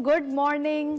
Good morning.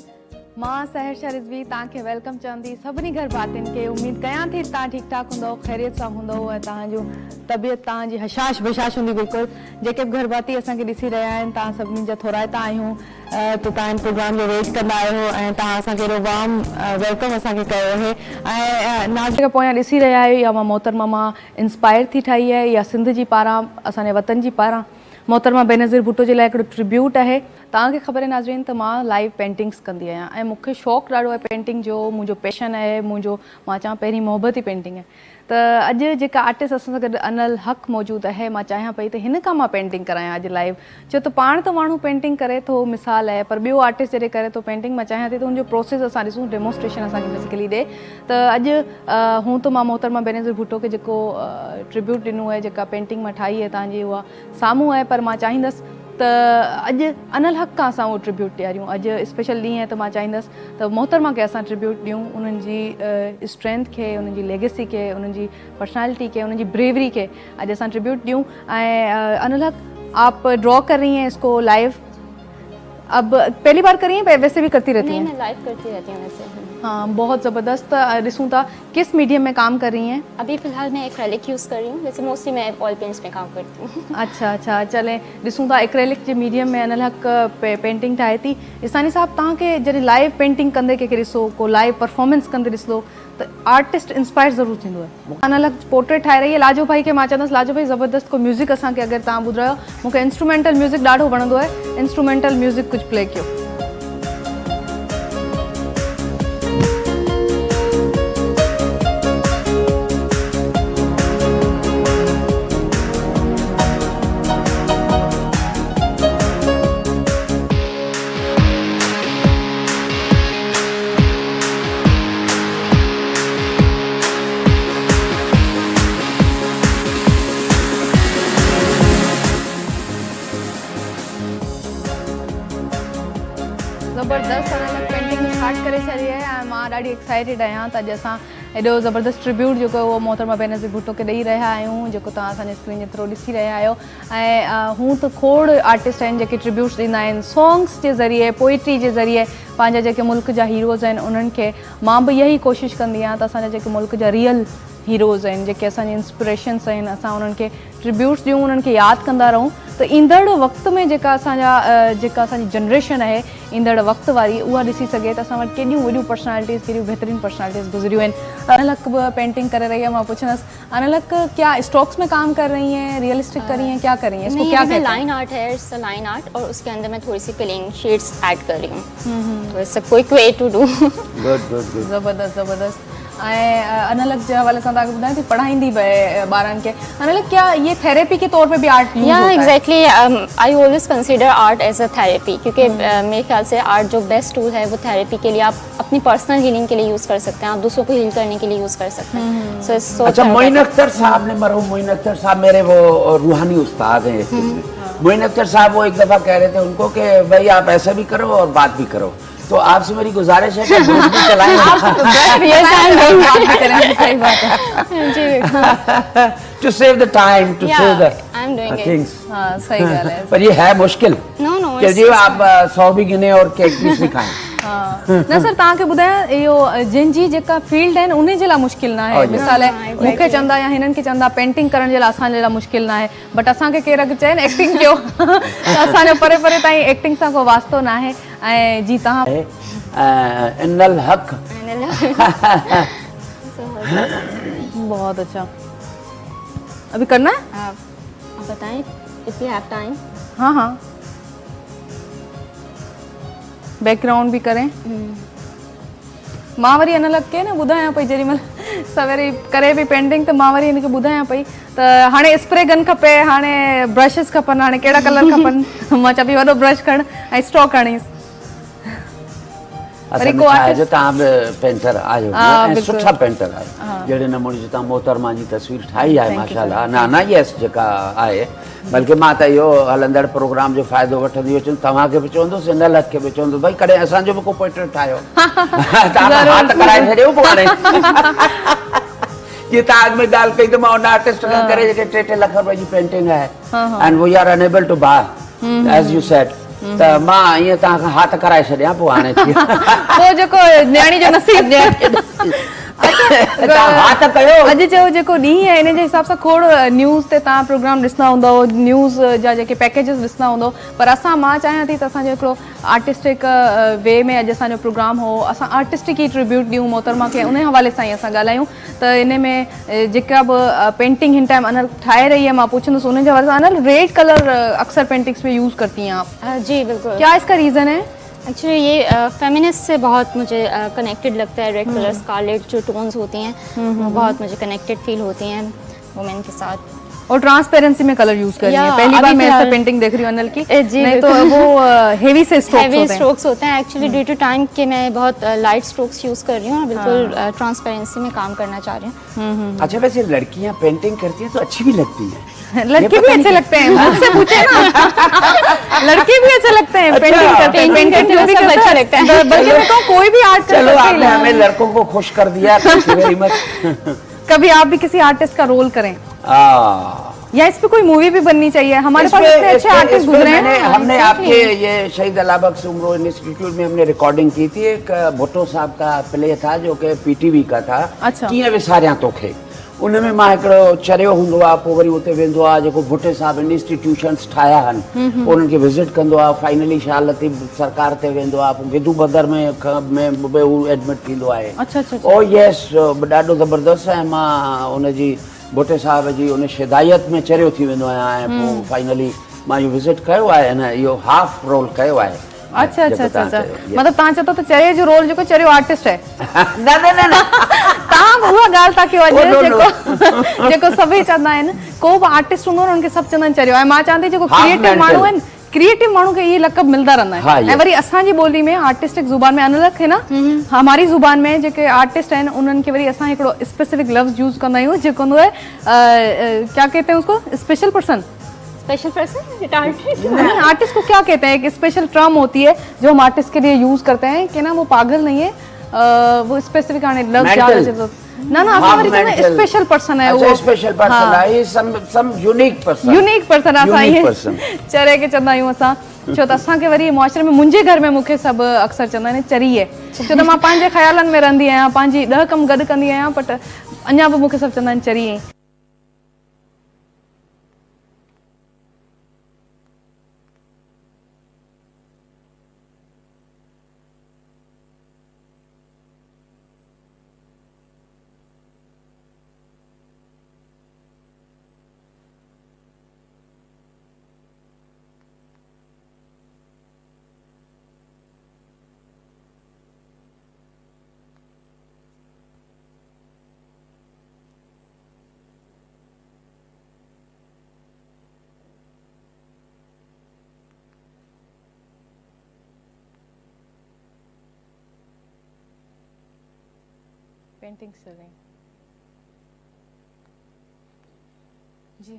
मां सहर्षा रिज़वी तव्हांखे welcome चवंदी सभिनी घर भातियुनि खे। उम्मीद कयां थी तव्हां ठीकु ठाक हूंदव, ख़ैरियत सां हूंदव ऐं तव्हांजो तबियत तव्हांजी हशाश बशाश हूंदी बिल्कुलु। जेके बि घर भाती असांखे ॾिसी रहिया आहिनि तव्हां सभिनी जा थोराइता आहियूं त तव्हां इन प्रोग्राम जो वेट कंदा आहियो ऐं तव्हां असांखे एॾो वार्म वेलकम असांखे कयो आहे। ऐं नाज़ खां पोयां ॾिसी रहिया आहियो या मां मोहतरमा मां इंस्पायर थी ठाही आहे या सिंध जी पारां असांजे वतन जी पारां मोहतरमा बेनज़ीर भुट्टो जे लाइ हिकिड़ो ट्रिब्यूट आहे। तव्हांखे ख़बर आहे नाज़रीन त मां लाइव पेंटिंग्स कंदी आहियां ऐं मूंखे शौक़ु ॾाढो आहे पेंटिंग जो, मुंहिंजो पैशन आहे, मुंहिंजो मां चवां पहिरीं मोहबत ई पेंटिंग आहे। त अॼु जेका आर्टिस्ट असां सां गॾु अनल हक़ मौजूदु आहे, मां चाहियां पई त हिन खां मां पेंटिंग करायां अॼु लाइव। छो त पाण त माण्हू पेंटिंग करे थो मिसाल आहे, पर ॿियो आर्टिस्ट जॾहिं करे थो पेंटिंग मां चाहियां थी त हुनजो प्रोसेस असां ॾिसूं, डेमोस्ट्रेशन असांखे बेसिकली ॾे। त अॼु हूं त मां मोहतरमा बेनज़ीर भुट्टो खे जेको ट्रिब्यूट ॾिनो आहे, जेका पेंटिंग मां ठाही आहे तव्हांजी उहा साम्हूं आहे, पर मां चाहींदसि त अॼु अनल हक़ खां असां उहो ट्रिब्यूट ॾियारियूं। अॼु स्पेशल ॾींहुं आहे त मां चाहींदसि त मोहतरमा खे असां ट्रिब्यूट ॾियूं, उन्हनि जी स्ट्रेंथ खे, उन्हनि जी लेगेसी खे, उन्हनि जी पर्सनैलिटी खे, उन्हनि जी ब्रेवरी खे अॼु असां ट्रिब्यूट ॾियूं। ऐं अनल हक़ आप ड्रॉ कर रही हैं इसको लाइव, अब पहली बार करी हैं वैसे भी करती रहती हैं? नहीं, मैं लाइव करती रहती हूँ वैसे। हाँ, बहुत ज़बरदस्त। ॾिसूं था किस मीडियम में काम कर रही हैं? अभी फ़िलहाल मैं एक्रेलिक यूज़ कर रही हूँ, वैसे मोस्टली मैं ऑयल पेंट्स में काम करती हूँ। अच्छा, चलें ॾिसूं था एक्रेलिक जे मीडियम में अनल हक़ पेंटिंग ठाहे थी। इसानी साहब तव्हांखे जॾहिं लाइव पेंटिंग कंदे कंहिंखे ॾिसो, को लाइव परफॉर्मेंस कंदे ॾिसो त आर्टिस्ट इंस्पायर ज़रूरु थींदो आहे। अनल हक़ पोर्ट्रेट ठाहे रही आहे। लाजो भाई खे मां चवंदसि लाजो भाई ज़बरदस्त को म्यूज़िक असांखे अगरि तव्हां ॿुधायो, मूंखे इंस्ट्रूमेंटल म्यूज़िक ॾाढो वणंदो आहे, इंस्ट्रूमेंटल म्यूज़िक कुझु प्ले कयो। ज़बरदस्त अनल हक़ पेंटिंग स्टार्ट करे छॾी आहे ऐं मां ॾाढी एक्साइटेड आहियां त अॼु असां एॾो ज़बरदस्त ट्रिब्यूट जेको उहो मोहतरमा बेनज़ीर भुट्टो खे ॾेई रहिया आहियूं, जेको तव्हां असांजे स्क्रीन जे थ्रू ॾिसी रहिया आहियो। ऐं हू त खोड़ आर्टिस्ट आहिनि जेके ट्रिब्यूट्स ॾींदा आहिनि सॉन्ग्स जे ज़रिए, पोइट्री जे ज़रिए पंहिंजा जेके मुल्क जा हीरोज़ आहिनि उन्हनि खे। मां बि इहा ई कोशिशि कंदी आहियां त असांजा जेके मुल्क जा रियल हीरोज़ आहिनि, जेके असांजी इंस्पिरेशन्स आहिनि, असां उन्हनि खे ट्रिब्यूट्स ॾियूं, उन्हनि खे यादि कंदा रहूं। त ईंदड़ वक़्त में जेका असांजी जनरेशन आहे, ईंदड़ वक़्त वारी, उहा ॾिसी सघे त असां वटि केॾियूं वॾियूं पर्सनैलिटीज़, केॾियूं बहितरीन पर्सनैलिटीज़ गुज़रियूं आहिनि। अनल हक़ बि पेंटिंग करे रही है। मां पुछंदसि अनल हक़ क्या स्ट्रोक्स में काम कर रही हैं, रियलिस्टिक कर रही हैं, क्या कर रही हैं? इसको क्या कहते हैं? लाइन आर्ट है, इट्स अ लाइन आर्ट और उसके अंदर मैं थोड़ी सी फिलिंग शेड्स ऐड कर रही हूँ। तो it's a quick way to do. Good, ज़बरदस्त। ऐं अनल हक़ जे हवाले सां तव्हांखे ॿुधायां थी पढ़ाईंदी बि ॿारनि खे। अनल हक़ क्या ये थेरेपी के तौर पे भी आर्ट यूज़ होता है? Exactly, I always consider art as a therapy, क्योंकि मेरे ख्याल से आर्ट जो बेस्ट टूल है वो थेरेपी के लिए, आप अपनी पर्सनल हीलिंग के लिए यूज़ कर सकते हैं, आप दूसरों को हील करने के लिए यूज़ कर सकते हैं। अच्छा, मोइन अख्तर साहब ने, मरहूम मोइन अख्तर साहब मेरे वो रूहानी उस्ताद हैं। मोइन अख्तर साहब वो एक दफ़ा कह रहे थे उनको कि भाई आप ऐसा भी करो और बात भी करो। तो आपसे मेरी गुजारिश है कि ब्रश भी चलाएं। To save the time, to save the things. हाँ, सही गाल है। पर ये है मुश्किल कि जी आप 100 भी गिने और केक भी सिखाएं। हाँ, न सर तव्हांखे ॿुधायां इहो जिनजी जेका फील्ड आहिनि उन जे लाइ मुश्किल न आहे। मिसाल आहे मूंखे चवंदा या हिननि खे चवंदा पेंटिंग करण जे लाइ असांजे लाइ मुश्किल न आहे, बट असांखे केरु अॻु चवनि एक्टिंग कयो त असांजो परे परे ताईं एक्टिंग सां को वास्तो न आहे। ऐं जी तव्हां अनल हक़ बहुत अच्छा, अभी करना है? आप बताएं if you have time। हाँ, बैकग्राउंड भी करें। मां वरी अनल हक़ खे न ॿुधायां पई जेॾी महिल सवेरे करे पई पेंटिंग, त मां वरी हिनखे ॿुधायां पई त हाणे स्प्रे गन खपे, हाणे ब्रशिस खपनि, हाणे कहिड़ा कलर खपनि। मां चवां पई वॾो ब्रश खण ऐं स्ट्रोक हणीसि। जो तव्हां पेंटर आहियो, सुठा पेंटर आहियो, जहिड़े नमूने जो तव्हां मोहतरमा जी तस्वीर ठाही आहे माशाल्लाह। ना यस जेका आहे, बल्कि मां त इहो हलंदड़ प्रोग्राम जो फ़ाइदो वठंदी अचुमि, तव्हांखे बि चवंदुसि, अनल हक़ खे बि चवंदुसि भाई कॾहिं असांजो बि को पोर्ट्रेट ठाहियो। तव्हां हाथ कराए छॾियो पोइ हाणे। ये ताज में गाल कई तो मैं उन आर्टिस्ट करे जेके 3 लाख रुपए जी पेंटिंग है and we are unable to buy as you said त मां ईअं तव्हांखां हाथ कराए छॾियां पोइ हाणे थी पोइ जेको न्याणी जो नसीब तव्हां हाथ कयो। अॼु जो जेको ॾींहुं आहे इन जे हिसाब सां खोड़ न्यूज़ ते तव्हां प्रोग्राम ॾिसंदा हूंदव, न्यूज़ जा जेके पैकेजिस ॾिसंदा हूंदव, पर मां चाहियां थी त असांजो हिकिड़ो आर्टिस्टिक वे में अॼु असांजो प्रोग्राम हो, असां आर्टिस्टिक ई ट्रिब्यूट ॾियूं मोहतरमा खे, उन हवाले सां ई असां ॻाल्हायूं। त इन में जेका बि पेंटिंग हिन टाइम अनल ठाहे रही है, मां पुछंदुसि उन जे हवाले सां। अनल रेड कलर अक्सर पेंटिंग्स में यूज़ करती हैं आप, जी बिल्कुल। क्या इसका रीज़न है? एक्चुअली ये फेमिनिस्ट से बहुत मुझे कनेक्टेड लगता है। रेड कलर स्कारलेट जो टोन्स होती हैं वो बहुत मुझे कनेक्टेड फील होती हैं वुमेन के साथ। और ट्रांसपेरेंसी में कलर यूज कर रही है, पहली बार मैं ऐसा पेंटिंग देख रही हूँ अनल की। जी नहीं तो वो हेवी से स्ट्रोक्स होते हैं एक्चुअली ड्यू टू टाइम के मैं बहुत लाइट स्ट्रोक्स यूज कर रही हूँ और बिल्कुल ट्रांसपेरेंसी में काम करना चाह रही हूँ। अच्छा, वैसे लड़कियां पेंटिंग करती हैं तो अच्छी भी लगती हैं। लड़के भी अच्छे लगते हैं, मुझसे पूछे ना। लड़के भी अच्छे लगते हैं, पेंटिंग करते हैं, पेंटिंग भी अच्छा लगता है। बल्कि मैं कहूँ कोई भी आर्ट चलो आपने हमें लड़कों को खुश कर दिया, थैंक यू वेरी मच। कभी आप भी किसी आर्टिस्ट का रोल करें या इस पे कोई मूवी भी बननी चाहिए। हमारे पास इतने अच्छे आर्टिस्ट गुजरे हैं। हमने आपके ये शहीद अलाबख्श उम्र इंस्टीट्यूट में हमने रिकॉर्डिंग की थी। एक भुट्टो साहब का प्ले था जो कि पीटीवी का था। अच्छा। कीअं विसारियां तोखे, उनमें मां हिकिड़ो चरियो हूंदो आहे, पोइ वरी उते वेंदो आहे, जेको भुट्टे साहब इंस्टीट्यूशंस ठाहिया आहिनि, पोइ उन्हनि खे विज़िट कंदो आहे, फाइनली शाह लतीफ़ सरकार ते वेंदो आहे, पोइ गिदू बदर में हू एडमिट थींदो आहे। अच्छा अच्छा। ओ यस, ॾाढो ज़बरदस्त। ऐं मां उनजी भुट्टे साहब जी उन हिदायत में चरियो थी वेंदो आहियां ऐं पोइ फाइनली मां इहो विज़िट कयो आहे ऐं इहो हाफ रोल कयो आहे। अच्छा अच्छा अच्छा अच्छा, मतलब तव्हां चओ त चरिये जो रोल जेको चरियो आर्टिस्ट है। न न न न, तव्हां उहा ॻाल्हि था कयो अॼु जेको सभई चवंदा आहिनि, को बि आर्टिस्ट हूंदो न उनखे सभु चवंदा आहिनि चरियो। ऐं मां चवां थी जेको क्रिएटिव माण्हू आहिनि, क्रिएटिव माण्हू के ये लक़ब मिलता रहना है। ऐं वरी असांजी ॿोली में आर्टिस्टिक ज़ुबान में अनलग है ना, हमारी ज़ुबान में जेके आर्टिस्ट आहिनि उन्हनि खे वरी असां हिकिड़ो स्पेसिफिक लफ्ज़ यूज़ कंदा आहियूं जेको हूंदो है क्या कहते हैं उसको, special person. Special person artist को क्या कहते हैं, एक स्पेशल टर्म होती है जो हम आर्टिस्ट के लिए यूज करते हैं कि ना वो पागल नहीं है, वो स्पेसिफिक आने लग ना ना स्पेशल पर्सन है वो, स्पेशल पर्सन है, सम यूनिक पर्सन असां चरे के चवंदा आहियूं असां। छो त असांखे वरी मुआशरे में, मुंहिंजे घर में मूंखे सभु अक्सर चवंदा आहिनि चरी है, छो त मां पंहिंजे ख़्यालनि में रहंदी आहियां, पंहिंजी 10 कम गॾु कंदी आहियां, बट अञा बि मूंखे सभु चवंदा आहिनि चरी है। पेंटिंग कर रही जी।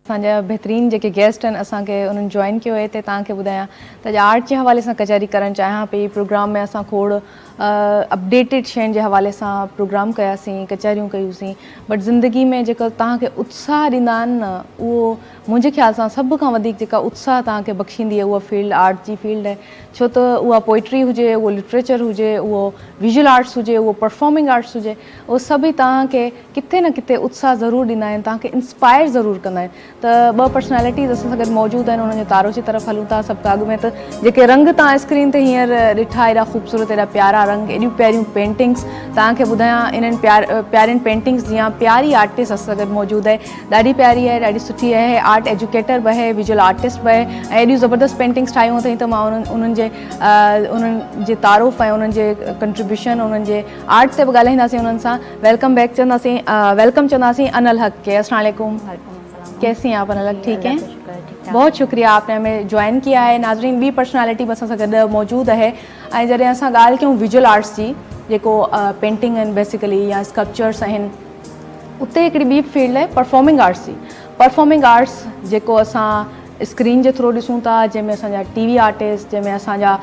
असांजा बहितरीन जेके गेस्ट आहिनि असांखे उन्हनि जॉइन कयो आहे हिते। तव्हांखे ॿुधायां त आर्ट जे हवाले सां कचहरी करणु चाहियां पई। प्रोग्राम में असां खोड़ अपडेटेड शयुनि जे हवाले सां प्रोग्राम कयासीं, कचहरियूं कयूंसीं, बट ज़िंदगी में जेका तव्हांखे उत्साह ॾींदा आहिनि न, उहो मुंहिंजे ख़्याल सां सभ खां वधीक जेका उत्साह तव्हांखे बख़्शींदी आहे उहा फील्ड आर्ट जी फील्ड आहे। छो त उहा पोइट्री हुजे, उहो लिटरेचर हुजे, उहो विजुअल आर्ट्स हुजे, उहो परफॉर्मिंग आर्ट्स हुजे, उहो सभई तव्हांखे किथे न किथे उत्साह ज़रूरु ॾींदा आहिनि, तव्हांखे इंस्पायर ज़रूरु कंदा आहिनि। त 2 पर्सनैलिटीज़ असां सां गॾु मौजूदु आहिनि, उन्हनि जे तारो जी तरफ़ हलूं था। सभु काॻ में त जेके रंग तव्हां स्क्रीन ते हींअर ॾिठा, एॾा ख़ूबसूरत, एॾा प्यारा रंग, एॾियूं प्यारियूं पेंटिंग्स। तव्हांखे ॿुधायां इन्हनि प्यारियुनि पेंटिंग्स जीअं प्यारी आर्टिस्ट असां सां गॾु मौजूदु आहे, ॾाढी प्यारी आहे, ॾाढी सुठी आहे, आर्ट एजुकेटर बि आहे, विजुअल आर्टिस्ट बि आहे, ऐं एॾियूं ज़बरदस्त पेंटिंग्स ठाहियूं अथई त मां उन्हनि जे तारुफ़ ऐं उन्हनि जे कंट्रीब्यूशन, उन्हनि जे आर्ट ते बि ॻाल्हाईंदासीं उन्हनि सां। वेलकम बैक चवंदासीं, वेलकम चवंदासीं अनल हक के। अस्सलाम वालेकुम, कैसी हैं आप अनल हक? ठीक हैं, बहुत शुक्रिया आपने हमें ज्वाइन किया है। नाज़रीन, ॿी पर्सनैलिटी बि असां सां गॾु मौजूदु आहे। ऐं जॾहिं असां ॻाल्हि कयूं विजुअल आर्ट्स जी, जेको पेंटिंग आहिनि बेसिकली या स्कल्पचर्स आहिनि, उते हिकिड़ी ॿी फील्ड आहे परफॉर्मिंग आर्ट्स जी। परफॉर्मिंग आर्ट्स जेको असां स्क्रीन जे थ्रू ॾिसूं था, जंहिंमें असांजा टीवी आर्टिस्ट, जंहिंमें असांजा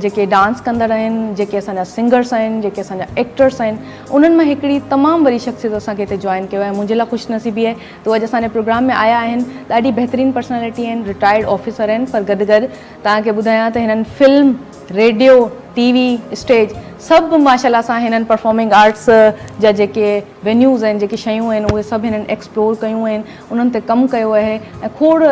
जेके डांस कंदड़ आहिनि, जेके असांजा सिंगर्स आहिनि, जेके असांजा एक्टर्स आहिनि, उन्हनि मां हिकिड़ी तमामु वॾी शख़्सियत असांखे हिते जॉइन कयो आहे। मुंहिंजे लाइ ख़ुशनसीबी आहे त अॼु असांजे प्रोग्राम में आया आहिनि। ॾाढी बहितरीनु पर्सनैलिटी आहिनि, रिटायर्ड ऑफिसर आहिनि, पर गॾु गॾु तव्हांखे ॿुधायां त हिननि फिल्म, रेडियो, टीवी, स्टेज सभु माशाल्लाह सां हिननि परफॉर्मिंग आर्ट्स जा जेके वेन्यूज़ आहिनि, जेके शयूं आहिनि, उहे सभु हिननि एक्सप्लोर कयूं आहिनि, उन्हनि ते कमु कयो आहे ऐं खोड़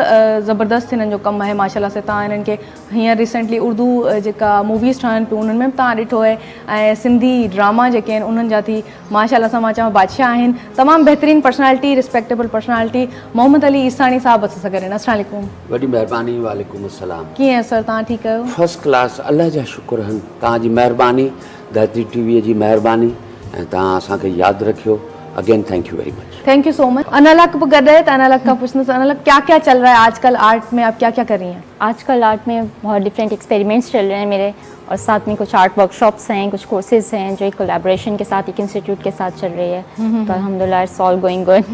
ज़बरदस्त हिननि जो कमु आहे माशाल्लाह से। तव्हां हिननि खे हींअर रिसेंटली उर्दू जेका मूवीज़ ठहनि पियूं उन्हनि में बि तव्हां ॾिठो आहे, ऐं सिंधी ड्रामा जेके आहिनि उन्हनि जा थी माशाल्लाह सां मां चवां बादशाह आहिनि। तमामु बहितरीनु personality, respectable personality. Mohammad Ali Isani साहब असां सां गॾु आहिनि। अस्सलाम वालेकुम। वॾी महिरबानी। वालेकुम अस्सलाम। कीअं आहे सर, तव्हां ठीकु आहियो? फर्स्ट क्लास, अल्लाह जा शुक्र आहिनि। तव्हांजी महिरबानी, धरती टीवीअ जी महिरबानी, ऐं तव्हां असांखे यादि रखियो। Again thank you very much. Thank you so much. अनलक भी गए है, तो अनलक का पूछना, अनलक क्या क्या चल रहा है आजकल आर्ट में, आप क्या क्या कर रही हैं? आजकल आर्ट में बहुत डिफरेंट एक्सपेरिमेंट्स चल रहे हैं मेरे, और साथ में कुछ आर्ट वर्कशॉप्स हैं, कुछ कोर्सेज हैं जो एक कोलैबोरेशन के साथ एक इंस्टीट्यूट के साथ चल रही है। तो अल्हम्दुलिल्लाह इट्स ऑल गोइंग गुड।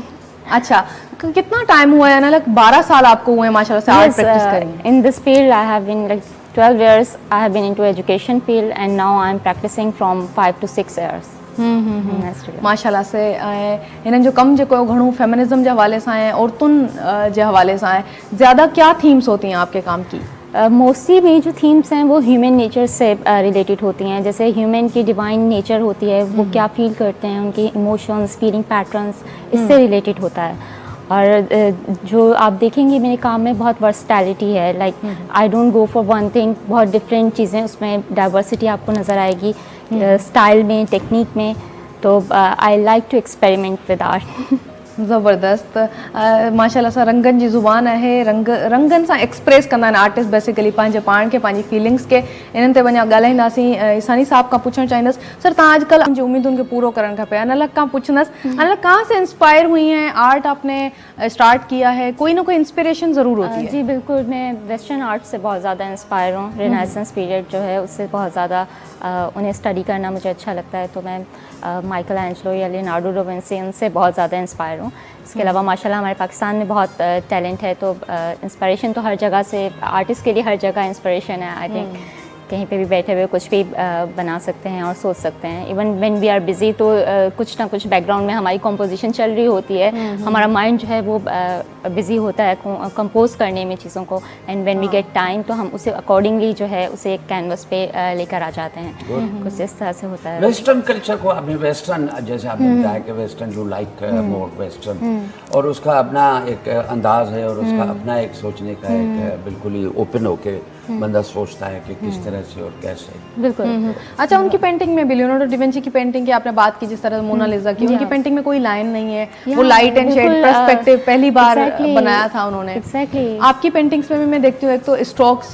अच्छा, कितना टाइम हुआ है अनलक? 12 साल आपको हुए हैं माशाल्लाह से आर्ट प्रैक्टिस करी। In this field I have been like 12 years I have been into education field, and now I am practicing from 5 to 6 years. माशाल्लाह से। हिननि जो कमु जेको आहे घणो फेमिनिज्म जे हवाले सां आहे, औरतुनि जे हवाले सां आहे। ज़्यादा क्या थीम्स होती हैं आपके काम की? मोस्टली मेरी जो थीम्स हैं वो ह्यूमन नेचर से रिलेटेड होती हैं। जैसे ह्यूमन की डिवाइन नेचर होती है, वो क्या फील करते हैं, उनके इमोशंस, फीलिंग पैटर्न्स, इससे रिलेटेड होता है। और जो आप देखेंगे मेरे काम में बहुत वर्सटैलिटी है। Like I don't go for one thing, बहुत डिफरेंट चीज़ें, उसमें डाइवर्सिटी आपको नज़र आएगी स्टाइल में, टेक्निक में। तो I like to experiment with art. ज़बरदस्त। माशाल्लाह सां रंगनि जी ज़ुबान आहे, रंगनि सां एक्सप्रेस कंदा आहिनि आर्टिस्ट बेसिकली पंहिंजे पाण खे, पंहिंजी फीलिंग्स खे। इन्हनि ते वञा ॻाल्हाईंदासीं। ईसानी साहब खां पुछणु चाहींदसि, सर तव्हां अॼुकल्ह मुंहिंजी उम्मीदुनि खे पूरो करणु खपे, अनलक खां पुछंदसि, अनलक कहाँ से इंस्पायर हुई हैं? आर्ट आपने स्टार्ट किया है, कोई ना कोई इंस्पिरेशन ज़रूर होती है। जी बिल्कुल, मैं वेस्टर्न आर्ट से बहुत ज़्यादा इंस्पायर हूँ। रेनेसेंस पीरियड जो है उससे बहुत ज़्यादा उन्हें स्टडी करना मुझे अच्छा लगता है। तो मैं माइकल एंजलो या लियोनार्डो डा विंची, इनसे बहुत ज़्यादा इंस्पायर हूँ। इसके अलावा माशाल्लाह हमारे पाकिस्तान में बहुत टैलेंट है, तो इंस्पिरेशन तो हर जगह से, आर्टिस्ट के लिए हर जगह इंस्पिरेशन है। आई थिंक कहीं पे भी बैठे हुए कुछ भी बना सकते हैं और सोच सकते हैं। Even when we are busy, तो कुछ ना कुछ बैकग्राउंड में हमारी कंपोजिशन चल रही होती है, हमारा माइंड जो है वो बिजी होता है कंपोज करने में चीज़ों को। And when we get time तो हम उसे अकॉर्डिंगली जो है उसे एक कैनवस पे लेकर आ जाते हैं। कुछ इस तरह से होता है। वेस्टर्न कल्चर को आपने वेस्टर्न, जैसे आपने बताया कि western you like more western, और उसका अपना एक अंदाज है और उसका अपना एक सोचने का एक बिल्कुल ही ओपन होके बंदा सोचता है कि किस तरह से और कैसे। बिल्कुल। अच्छा, उनकी पेंटिंग में भी, लियोनार्डो डा विंची की पेंटिंग की आपने बात की, जिस तरह मोनालिसा की, उनकी पेंटिंग में कोई लाइन नहीं है, वो लाइट एंड शेड पर्सपेक्टिव पहली बार बनाया था उन्होंने। आपकी पेंटिंग्स में भी मैं देखती हूँ, एक तो स्ट्रोक्स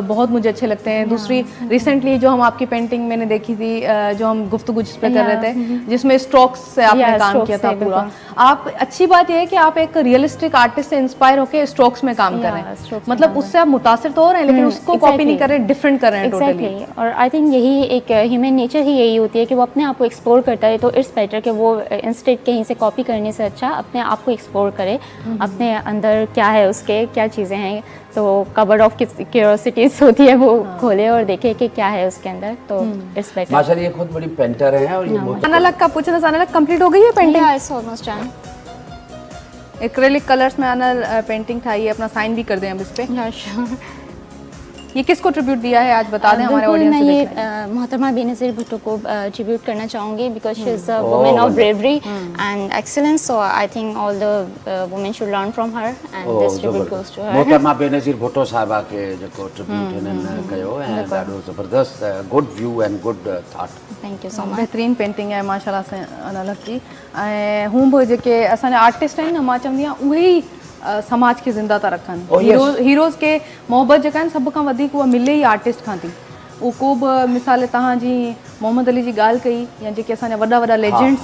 बहुत मुझे अच्छे लगते हैं। दूसरी रिसेंटली जो हम आपकी पेंटिंग मैंने देखी थी, जो हम गुफ्तगू जिस पे कर रहे थे, जिसमें स्ट्रोक्स से आपने काम किया था पूरा। आप, अच्छी बात यह है कि आप एक रियलिस्टिक आर्टिस्ट से इंस्पायर होकर स्ट्रोक्स में काम कर रहे हैं। मतलब उससे आप मुतासिर तो हो रहे हैं, लेकिन उसको कॉपी नहीं कर रहे, डिफरेंट कर रहे हैं टोटली। और आई थिंक यही एक ह्यूमन नेचर ही यही होती है कि वो अपने आप को एक्सप्लोर करता है। तो इट्स बेटर कि वो इंस्टेड कहीं से कॉपी करने से अच्छा अपने आप को एक्सप्लोर करे, अपने अंदर क्या है, उसके क्या चीज़ें हैं। तो कबर्ड ऑफ क्यूरियोसिटीज होती है, वो खोले और देखे कि क्या है उसके अंदर। तो इट्स बेटर। माशाल्लाह ये खुद बड़ी पेंटर है और ये बहुत अनलक का पूछना, अनलक कंप्लीट हो गई है painting? It's almost done. Acrylic colours में अनल पेंटिंग था, ये अपना साइन भी कर दें अब इस पे। ये किसको ट्रिब्यूट दिया है आज बता दें हमारे ऑडियंस को? मैं ये मोहतरमा बेनज़ीर भुट्टो को ट्रिब्यूट करना चाहूँगी, because she is a woman of bravery and excellence. So I think all the women should learn from her, and this tribute goes to her. मोहतरमा बेनज़ीर भुट्टो साहिबा के जो ट्रिब्यूट इन्हनि कयो ऐं ॾाढो ज़बरदस्त, good view and good thought. Thank you so much. बेहतरीन पेंटिंग है माशाल्लाह से अनलक जी। ऐं हूं बि जेके असांजा आर्टिस्ट आहिनि न, मां चवंदी आहियां उहे ई समाज खे ज़िंदा था रखनि। हीरोज़ के मोहब्बत जेका आहिनि सभ खां वधीक उहा मिले ई आर्टिस्ट खां थी। उहो को बि मिसाल तव्हांजी मोहम्मद अली जी ॻाल्हि कई, या जेके असांजा वॾा वॾा लेजेंड्स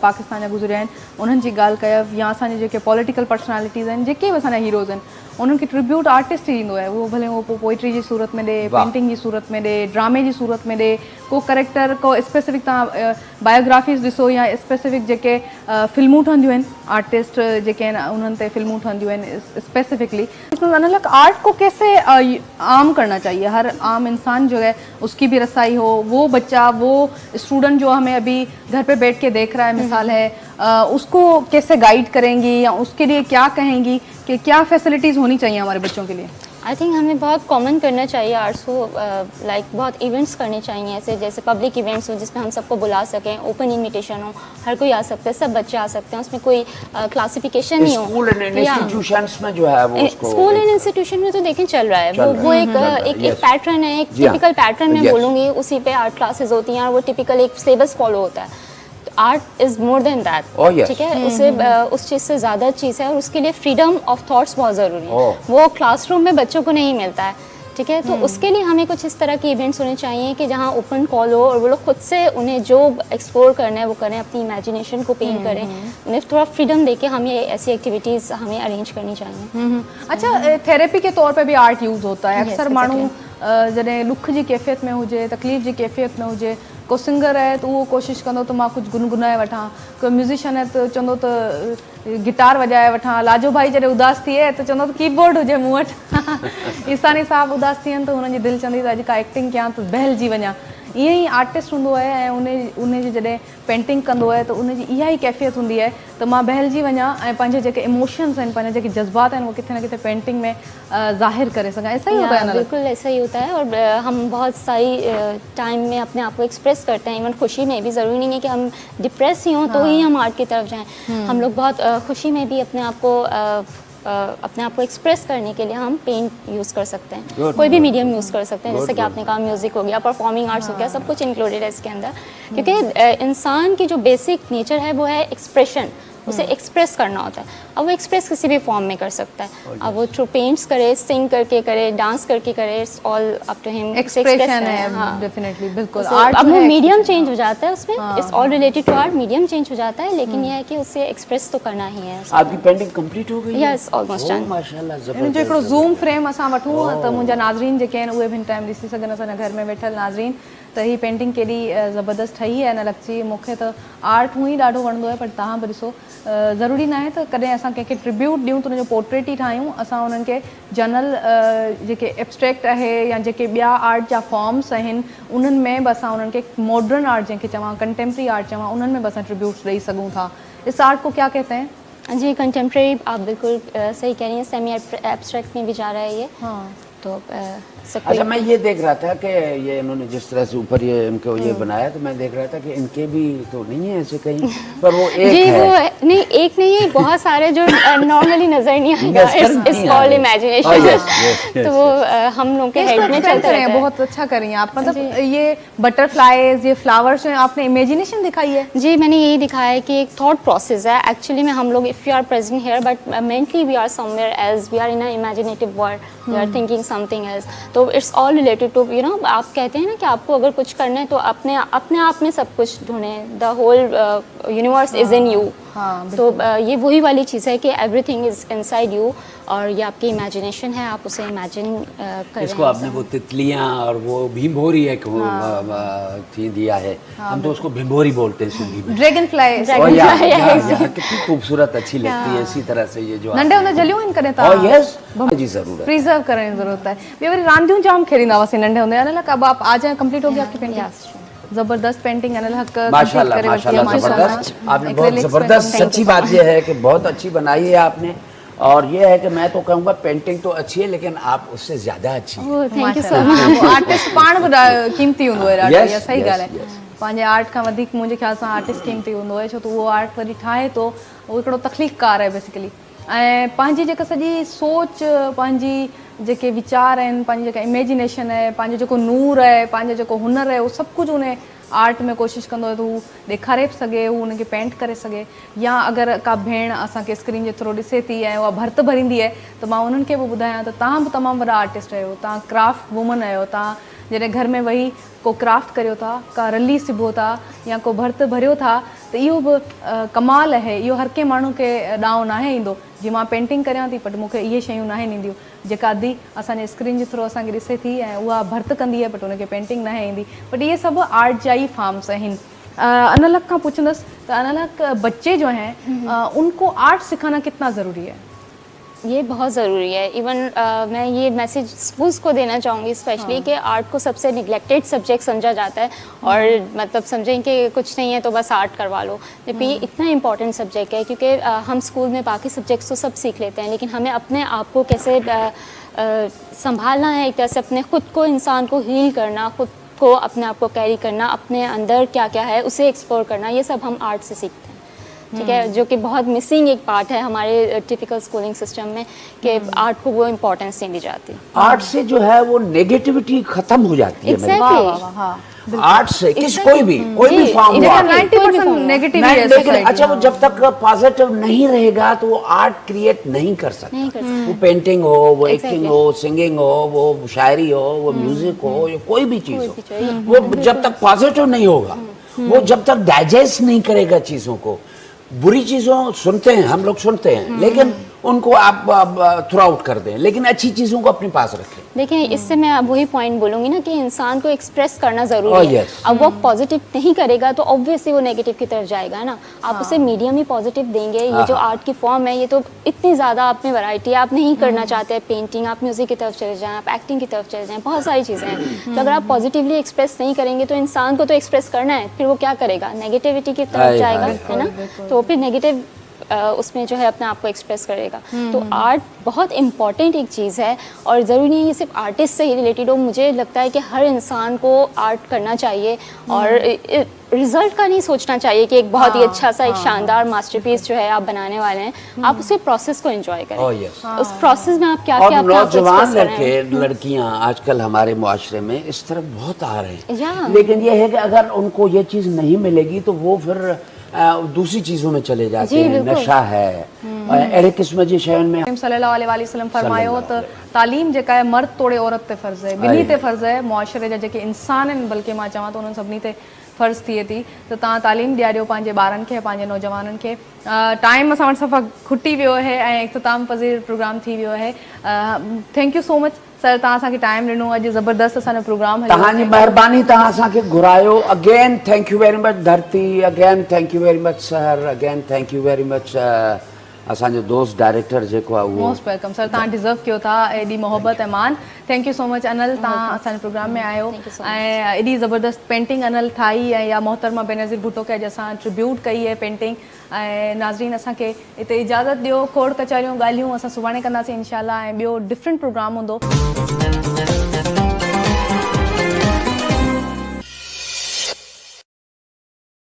पाकिस्तान जा गुज़रिया आहिनि उन्हनि जी ॻाल्हि कयव, या असांजे जेके पॉलिटिकल पर्सनैलिटीज़ आहिनि, जेके बि असांजा हीरोज़ आहिनि, उन्हनि खे ट्रिब्यूट आर्टिस्ट ई ईंदो आहे, उहो भले उहो पोइट्री जी सूरत में ॾे, वाह। पेंटिंग जी सूरत में ॾे, ड्रामे जी सूरत में ॾे, को करेक्टर को स्पेसिफिक तव्हां बायोग्राफीज़ ॾिसो या स्पेसिफिक जेके फिल्मूं ठहंदियूं आहिनि, आर्टिस्ट जेके आहिनि उन्हनि ते फिल्मूं ठहंदियूं आहिनि स्पेसिफिकली। अनलक आर्ट को कैसे आम करना चाहिए, हर आम इंसान जो है उसकी भी रसाई हो, वो बच्चा वो स्टूडेंट जो हमें अभी घर पे बैठ के देख रहा है मिसाल है, उसको कैसे गाइड करेंगी या उसके लिए क्या कहेंगी कि क्या फैसिलिटीज़ होनी चाहिए हमारे बच्चों के लिए? आई थिंक हमें बहुत कॉमन करना चाहिए आर्ट्स को, लाइक बहुत इवेंट्स करने चाहिए ऐसे, जैसे पब्लिक इवेंट्स हो जिसमें हम सबको बुला सकें, ओपन इनविटेशन हो, हर कोई आ सकता है, सब बच्चे आ सकते हैं, उसमें कोई क्लासिफिकेशन नहीं हो। स्कूल एंड इंस्टीट्यूशंस में जो है वो उसको स्कूल एंड इंस्टीट्यूशन में तो देखें चल रहा है, वो एक पैटर्न है, एक जी हाँ। टिपिकल पैटर्न मैं Yes. बोलूँगी, उसी पे आर्ट क्लासेस होती हैं और वो टिपिकल एक सिलेबस फॉलो होता है। Art is more than that, Oh, yes. ठीक है, उसे उस चीज़ से ज़्यादा चीज़ है और उसके लिए फ्रीडम ऑफ थॉट्स बहुत ज़रूरी है। Oh. वो क्लासरूम में बच्चों को नहीं मिलता है, ठीक है, तो उसके लिए हमें कुछ इस तरह के इवेंट्स होने चाहिए कि जहाँ ओपन कॉल हो और वो लोग खुद से उन्हें जो एक्सप्लोर करना है वो करें, अपनी इमेजिनेशन को पेंट करें, उन्हें थोड़ा फ्रीडम देके हमें ऐसी एक्टिविटीज़ हमें अरेंज करनी चाहिए। अच्छा, थेरेपी के तौर पे भी आर्ट यूज़ होता है Yes, अक्सर माण्हू जॾहिं ॾुख जी कैफ़ियत में हुजे, तकलीफ़ जी कैफ़ियत में हुजे, को सिंगर आहे त उहो कोशिशि कंदो त मां कुझु गुनगुनाए वठां, को म्यूज़िशियन आहे त चवंदो त गिटार वॼाए वठां, लाजो भाई जॾहिं उदास थिए त चवंदो त कीबोर्ड हुजे मूं वटि। ईसानी साहब उदास थियनि त हुननि जी दिलि चवंदी त अॼु का एक्टिंग कयां त बहिलजी वञा। ईअं ई आर्टिस्ट हूंदो आहे ऐं उन जी जॾहिं पेंटिंग कंदो आहे त उन जी इहा ई कैफ़ियत हूंदी आहे त मां बहिलजी वञा ऐं पंहिंजे जेके इमोशंस आहिनि, पंहिंजा जेके जज्बात आहिनि वो किथे न किथे पेंटिंग में ज़ाहिर करे सघां। ऐसा ही होता है ना? बिल्कुल ऐसा ही होता है और हम बहुत सारी टाइम में अपने आप को एक्सप्रेस करते हैं, इवन खुशी में भी। ज़रूरी नहीं है कि हम डिप्रेस ही हों तो ही हम आर्ट की तरफ जाएं। हम लोग बहुत खुशी में भी अपने आप को एक्सप्रेस करने के लिए हम पेंट यूज़ कर सकते हैं, कोई भी मीडियम यूज़ कर सकते हैं, जैसे कि आपने कहा म्यूज़िक हो गया, परफॉर्मिंग आर्ट्स हो गया, सब कुछ इंक्लूडेड है इसके अंदर, क्योंकि इंसान की जो बेसिक नेचर है वो है एक्सप्रेशन, उसे एक्सप्रेस करना होता है। अब वो एक्सप्रेस किसी भी फॉर्म में कर सकता है, अब वो थ्रू पेंट्स करे, सिंग करके करे, डांस करके करे, it's all up to him. Expression है डेफिनेटली, बिल्कुल। आर्ट अब वो मीडियम चेंज हो जाता है उसमें, it's all related to art, medium change हो जाता है, लेकिन यह है कि उसे एक्सप्रेस तो करना ही है। आपकी पेंटिंग कंप्लीट हो गई? Yes, almost done. माशाल्लाह, इन जो जबरदस्त। हिकिड़ो ज़ूम फ्रेम असां वठूं त मुंहिंजा नाज़रीन जेके आहिनि उहे भी टाइम ॾिसी सघनि, असांजे घर में वेठल नाज़रीन, त हीअ पेंटिंग केॾी ज़बरदस्त ठही आहे न लॻची। मूंखे त आर्ट हूअं ई ॾाढो वणंदो आहे, पर तव्हां बि ॾिसो, ज़रूरी न आहे त कॾहिं असां कंहिंखे ट्रिब्यूट ॾियूं त उनजो पोर्ट्रेट ई ठाहियूं, असां उन्हनि खे जनरल जेके एब्स्ट्रैक्ट आहे या जेके ॿिया आर्ट जा फॉर्म्स आहिनि उन्हनि में बि असां उन्हनि खे मॉडर्न आर्ट जंहिंखे चवां, कंटेम्प्रेरी आर्ट चवां, उन्हनि में बि असां ट्रिब्यूट्स ॾेई सघूं था। इस आर्ट को क्या कहते हैं? जी, कंटेम्प्रेरी आप बिल्कुल सही कह रही हैं, सेमी एब्स्ट्रैक्ट में भी जा रहा है ये। हाँ, तो अच्छा, मैं ये देख रहा था कि ये इन्होंने जिस तरह से ऊपर ये इनको ये बनाया, तो मैं देख रहा था कि इनके भी तो नहीं है ऐसे कहीं, पर वो एक जी है। वो नहीं, एक नहीं है, बहुत सारे जो नॉर्मली नजर नहीं आएगा, इट्स कॉल्ड इमेजिनेशन। तो वो हम लोग के हेड में चलता रहता है। बहुत अच्छा करी हैं आप, मतलब ये बटरफ्लाईज, ये फ्लावर्स हैं, आपने इमेजिनेशन दिखाई है। जी, मैंने यही दिखाया है कि एक थॉट प्रोसेस है एक्चुअली में। हम लोग if you are present here but mentally we are somewhere else, we are in a imaginative world, we are thinking something else. तो इट्स ऑल रिलेटेड टू आप कहते हैं ना कि आपको अगर कुछ करना है तो अपने आप में सब कुछ ढूंढें, the whole universe is in you. तो ये वही वाली चीज़ है कि एवरीथिंग इज इनसाइड यू, और ये आपकी इमेजिनेशन है, आप उसे इमेजिन कर इसको आपने वो तितलियां और वो भीमभोरी एक थी दिया है, हम तो उसको भीमभोरी बोलते हैं सिंधी में। ड्रैगन फ्लाई कितनी खूबसूरत अच्छी लगती है। इसी तरह से ये जो नंढे हूंदे जलियूं आहिनि कॾहिं और तव्हां? यस जी जरूर है, प्रिजर्व करने की जरूरत है। ॿियो वरी रांदियूं जाम खेलींदा हुआसीं नंढे हूंदे। अनिल अब आप आ जाए, कंप्लीट हो गई आपकी पेंटिंग? जबरदस्त पेंटिंग अनिल हक माशाल्लाह माशाल्लाह जबरदस्त। आपने बहुत जबरदस्त, सच्ची बात यह है कि बहुत अच्छी बनाई है आपने, और ये है कि मैं तो कहूँगा पेंटिंग तो अच्छी है लेकिन आप उससे ज्यादा अच्छी है। Thank you so much. Artist पाण बि कीमती हूंदो आहे ॾाढो, Yes, इहा सही yes, ॻाल्हि आहे। पंहिंजे आर्ट खां वधीक मुंहिंजे ख्याल सां आर्टिस्ट कीमती हूंदो आहे, छो त उहो आर्ट वरी ठाहे थो, उहो हिकिड़ो तख़लीक़कार आहे बेसिकली। ऐं पंहिंजी जेका सॼी सोच, पंहिंजी जेके वीचार आहिनि, पंहिंजी जेका इमेजिनेशन आहे, पंहिंजो जेको नूर आहे, पंहिंजो जेको हुनर आहे, उहो सभु कुझु उन आर्ट में कोशिशि कंदो आहे त हू ॾेखारे बि सघे, हू हुनखे पेंट करे सघे। या अगरि का भेण असांखे स्क्रीन जे थ्रू ॾिसे थी ऐं उहा भर्त भरींदी आहे त मां उन्हनि खे बि ॿुधायां त तव्हां बि तमामु वॾा आर्टिस्ट आहियो, तव्हां क्राफ्ट वूमन आहियो, तव्हां जॾहिं घर में वेही को क्राफ्ट करियो था, का रली सिबो था या को भर्त भरियो था त इहो बि कमाल आहे। इहो हर कंहिं माण्हू खे ॾांहुं नाहे ईंदो। जीअं मां पेंटिंग करियां थी बट मूंखे इहे शयूं नाहे ईंदियूं। जेका अधी असांजे स्क्रीन जे थ्रू असांखे ॾिसे थी ऐं उहा भर्त कंदी आहे बट उनखे पेंटिंग नाहे ईंदी। बट इहे सभु आर्ट जा ही फॉर्म्स आहिनि। अनलक खां पुछंदसि त अनलक बच्चे जो हैं उनको आर्ट सिखाना कितना ज़रूरी है? ये बहुत ज़रूरी है। इवन मैं ये मैसेज स्कूल्स को देना चाहूँगी स्पेशली कि आर्ट को सबसे निगलेक्टेड सब्जेक्ट समझा जाता है और मतलब समझें कि कुछ नहीं है तो बस आर्ट करवा लो, जबकि ये इतना इम्पॉर्टेंट सब्जेक्ट है। क्योंकि हम स्कूल में बाकी सब्जेक्ट्स तो सब सीख लेते हैं, लेकिन हमें अपने आप को कैसे संभालना है, एक तरह से अपने खुद को, इंसान को हील करना, खुद को अपने आप को कैरी करना, अपने अंदर क्या क्या है उसे एक्सप्लोर करना, ये सब हम आर्ट से सीखते हैं। ठीक है, जो कि बहुत मिसिंग एक पार्ट है हमारे टिपिकल स्कूलिंग सिस्टम में कि आर्ट को वो इम्पोर्टेंस नहीं दी जाती। आर्ट से जो है वो नेगेटिविटी खत्म हो जाती है। Exactly. आर्ट से कोई भी फॉर्म देखा 90% नेगेटिव ही है लेकिन अच्छा वो जब तक पॉजिटिव नहीं रहेगा तो वो आर्ट क्रिएट नहीं कर सकता। वो पेंटिंग हो, वो एक्टिंग हो, सिंगिंग हो, वो शायरी हो, वो म्यूजिक हो, या कोई भी चीज हो, वो जब तक पॉजिटिव नहीं होगा, वो जब तक डाइजेस्ट नहीं करेगा चीजों को। बुरी चीजों सुनते हैं हम लोग, सुनते हैं, लेकिन उनको आप थ्रो आउट कर दें, लेकिन अच्छी चीजों को अपने पास रखें। देखिए, इससे मैं अब वही पॉइंट बोलूंगी ना कि इंसान को एक्सप्रेस करना जरूरी है। अब वो पॉजिटिव नहीं करेगा तो ऑब्वियसली वो नेगेटिव की तरफ जाएगा ना। आप उसे मीडियम ही पॉजिटिव देंगे। ये जो आर्ट की फॉर्म है, ये तो इतनी ज्यादा आप में वैरायटी है। आप नहीं करना चाहते पेंटिंग, आप म्यूजिक की तरफ चले जाएं, आप एक्टिंग की तरफ चले जाएं, बहुत सारी चीजें हैं। तो अगर आप पॉजिटिवली एक्सप्रेस नहीं करेंगे तो इंसान को तो एक्सप्रेस करना है, फिर वो क्या करेगा, नेगेटिविटी की तरफ जाएगा, है ना। तो फिर नेगेटिव उसमें जो है अपने आप को एक्सप्रेस करेगा। तो आर्ट बहुत इम्पॉर्टेंट एक चीज़ है और ज़रूरी नहीं है ये सिर्फ आर्टिस्ट से ही रिलेटेड हो। मुझे लगता है कि हर इंसान को आर्ट करना चाहिए और रिजल्ट का नहीं सोचना चाहिए कि एक बहुत ही अच्छा सा एक शानदार मास्टरपीस जो है आप बनाने वाले हैं। आप उसे प्रोसेस को एंजॉय करें। उस प्रोसेस में आप क्या क्या नौजवान लड़के लड़कियां आजकल हमारे मुआशरे में इस तरफ बहुत आ रहे हैं, लेकिन ये है कि अगर उनको ये चीज़ नहीं मिलेगी तो वो फिर दूसरी चीजों में चले जाते हैं। नशा है, अहिड़े क़िस्म जी शयुनि में सल्लल्लाहु अलैहि वसल्लम फरमायो त तालीम जेका है मर्द तोड़े औरत ते फ़र्ज़ है, ॿिन्ही ते फ़र्ज़ है। मुआशरे जा जेके इंसान आहिनि, बल्कि मां चवां त उन्हनि सभिनी ते फ़र्ज़ थिए थी त तव्हां तालीम ॾियारियो पंहिंजे ॿारनि खे, पंहिंजे नौजवाननि खे। टाइम असां वटि सफ़ा खुटी वियो आहे ऐं इख़्तिताम पज़ीर प्रोग्राम थी वियो आहे। Thank you so much sir, तव्हां असांखे टाइम ॾिनो। अॼु ज़बरदस्त असांजो प्रोग्राम तव्हांजी महिरबानी, तव्हां असांखे घुरायो। Again thank you very much Dharti, again thank you very much sir, again thank you very much असांजो दोस्त डायरेक्टर जेको आहे उहो। मोस्ट वेलकम सर, तव्हां डिज़र्व कयो था एॾी मोहब्बत ऐं मान। थैंक यू सो मच अनल, तव्हां असांजे प्रोग्राम में आयो ऐं एॾी ज़बरदस्त पेंटिंग अनल ठाही ऐं या मोहतरमा बेनज़ीर भुट्टो खे अॼु असां ट्रिब्यूट कई आहे पेंटिंग। ऐं नाज़रीन, असांखे हिते इजाज़त ॾियो। खोड़ कचहरियूं ॻाल्हियूं असां सुभाणे कंदासीं इंशाल्लाह, ऐं ॿियो डिफरेंट प्रोग्राम हूंदो।